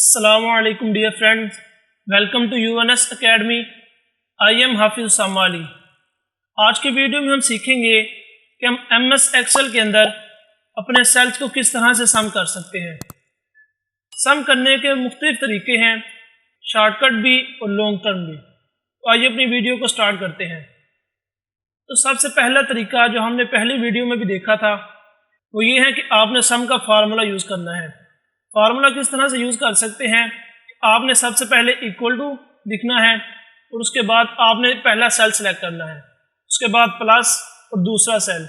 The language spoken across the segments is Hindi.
Assalamualaikum dear friends, welcome to UNS Academy. I am हाफिज उसामा अली। आज की वीडियो में हम सीखेंगे कि हम MS एक्सेल के अंदर अपने सेल्स को किस तरह से सम कर सकते हैं। सम करने के मुख्तलिफ तरीके हैं, शॉर्टकट भी और लॉन्ग टर्म भी। तो आइए अपनी वीडियो को स्टार्ट करते हैं। तो सबसे पहला तरीका जो हमने पहली वीडियो में भी देखा था वो ये है कि आपने सम का फार्मूला यूज़ करना है। फार्मूला किस तरह से यूज़ कर सकते हैं, आपने सबसे पहले इक्वल टू लिखना है और उसके बाद आपने पहला सेल सेलेक्ट करना है, उसके बाद प्लस और दूसरा सेल।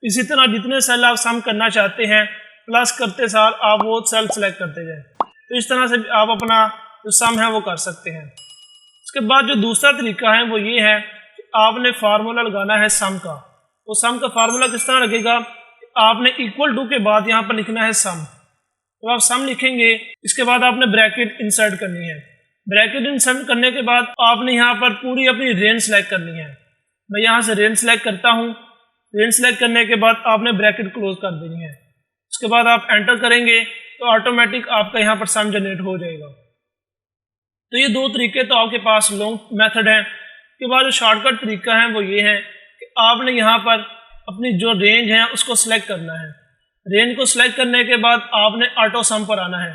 इसी तरह जितने सेल आप सम करना चाहते हैं प्लस करते सार आप वो सेल सेलेक्ट करते जाएं। तो इस तरह से आप अपना जो सम है वो कर सकते हैं। उसके बाद जो दूसरा तरीका है वो ये है कि आपने फार्मूला लगाना है सम का। वो सम का फार्मूला किस तरह लगेगा, आपने इक्वल टू के बाद यहाँ पर लिखना है सम। तो आप सम लिखेंगे, इसके बाद आपने ब्रैकेट इंसर्ट करनी है। ब्रैकेट इंसर्ट करने के बाद आपने यहाँ पर पूरी अपनी रेंज सेलेक्ट करनी है। मैं यहाँ से रेंज सेलेक्ट करता हूँ। रेंज सेलेक्ट करने के बाद आपने ब्रैकेट क्लोज कर देनी है। उसके बाद आप एंटर करेंगे तो ऑटोमेटिक आपका यहाँ पर सम जनरेट हो जाएगा। तो ये दो तरीके तो आपके पास लॉन्ग मेथड है। उसके बाद जो शॉर्टकट तरीका है वो ये है कि आपने यहाँ पर अपनी जो रेंज है उसको सिलेक्ट करना है। रेंज को सिलेक्ट करने के बाद आपने ऑटो सम पर आना है।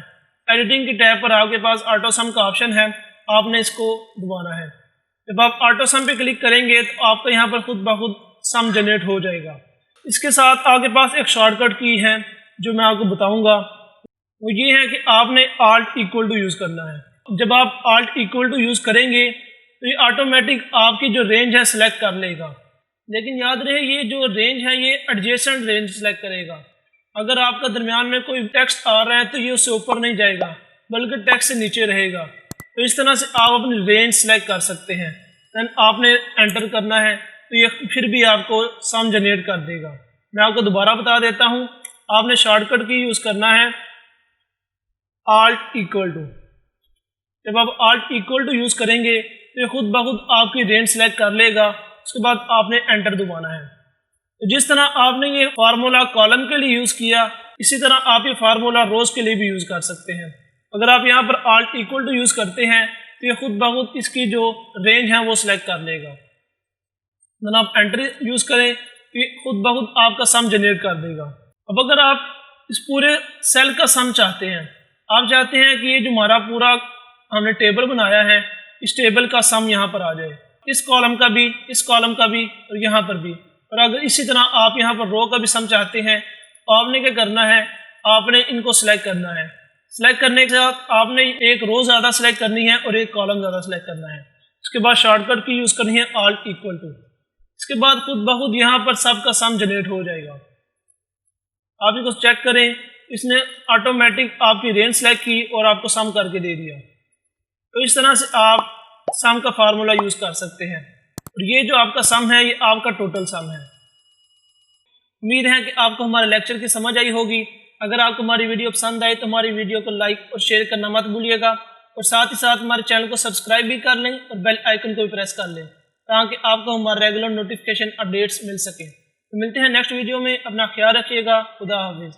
एडिटिंग की टैब पर आपके पास ऑटो सम का ऑप्शन है, आपने इसको दबाना है। जब आप ऑटो सम पे क्लिक करेंगे तो आपको यहाँ पर खुद ब खुद सम जनरेट हो जाएगा। इसके साथ आपके पास एक शॉर्टकट की है जो मैं आपको बताऊंगा, वो ये है कि आपने आल्ट इक्वल टू यूज़ करना है। जब आप आल्ट इक्वल टू यूज़ करेंगे तो ये ऑटोमेटिक आपकी जो रेंज है सिलेक्ट कर लेगा। लेकिन याद रहे ये जो रेंज है ये एडजेसेंट रेंज सेलेक्ट करेगा। अगर आपका दरमियान में कोई टेक्स्ट आ रहा है तो ये उससे ऊपर नहीं जाएगा बल्कि टेक्स्ट से नीचे रहेगा। तो इस तरह से आप अपनी रेंज सेलेक्ट कर सकते हैं। दैन आपने एंटर करना है तो ये फिर भी आपको सम जनरेट कर देगा। मैं आपको दोबारा बता देता हूँ, आपने शॉर्टकट की यूज़ करना है आल्ट इक्वल टू। जब आप आल्ट इक्वल टू यूज़ करेंगे तो ये खुद ब खुद आपकी रेंज सेलेक्ट कर लेगा। उसके बाद आपने एंटर दबाना है। तो जिस तरह आपने ये फार्मूला कॉलम के लिए यूज़ किया, इसी तरह आप ये फार्मूला रोज़ के लिए भी यूज़ कर सकते हैं। अगर आप यहाँ पर आल्ट इक्वल टू यूज़ करते हैं तो ये खुद ब खुद इसकी जो रेंज है वो सिलेक्ट कर लेगा। जब आप एंटर यूज़ करें तो ये खुद ब खुद आपका सम जनरेट कर देगा। अब अगर आप इस पूरे सेल का सम चाहते हैं, आप चाहते हैं कि ये जो हमारा पूरा हमने टेबल बनाया है इस टेबल का सम यहाँ पर आ जाए, इस कॉलम का भी, इस कॉलम का भी और यहाँ पर भी। और अगर इसी तरह आप यहाँ पर रो का भी सम चाहते हैं तो आपने क्या करना है, आपने इनको सिलेक्ट करना है। सिलेक्ट करने के बाद आपने एक रो ज़्यादा सिलेक्ट करनी है और एक कॉलम ज़्यादा सिलेक्ट करना है। उसके बाद शॉर्टकट की यूज़ करनी है आल्ट इक्वल टू। इसके बाद खुद ब खुद यहाँ पर सबका सम जनरेट हो जाएगा। आप इसको चेक करें, इसने ऑटोमेटिक आपकी रेंज सेलेक्ट की और आपको सम करके दे दिया। तो इस तरह से आप सम का फार्मूला यूज़ कर सकते हैं और ये जो आपका सम है ये आपका टोटल सम है। उम्मीद है कि आपको हमारे लेक्चर की समझ आई होगी। अगर आपको हमारी वीडियो पसंद आए तो हमारी वीडियो को लाइक और शेयर करना मत भूलिएगा और साथ ही साथ हमारे चैनल को सब्सक्राइब भी कर लें और बेल आइकन को भी प्रेस कर लें ताकि आपको हमारे रेगुलर नोटिफिकेशन अपडेट्स मिल सके। तो मिलते हैं नेक्स्ट वीडियो में, अपना ख्याल रखिएगा। खुदा हाफिज़।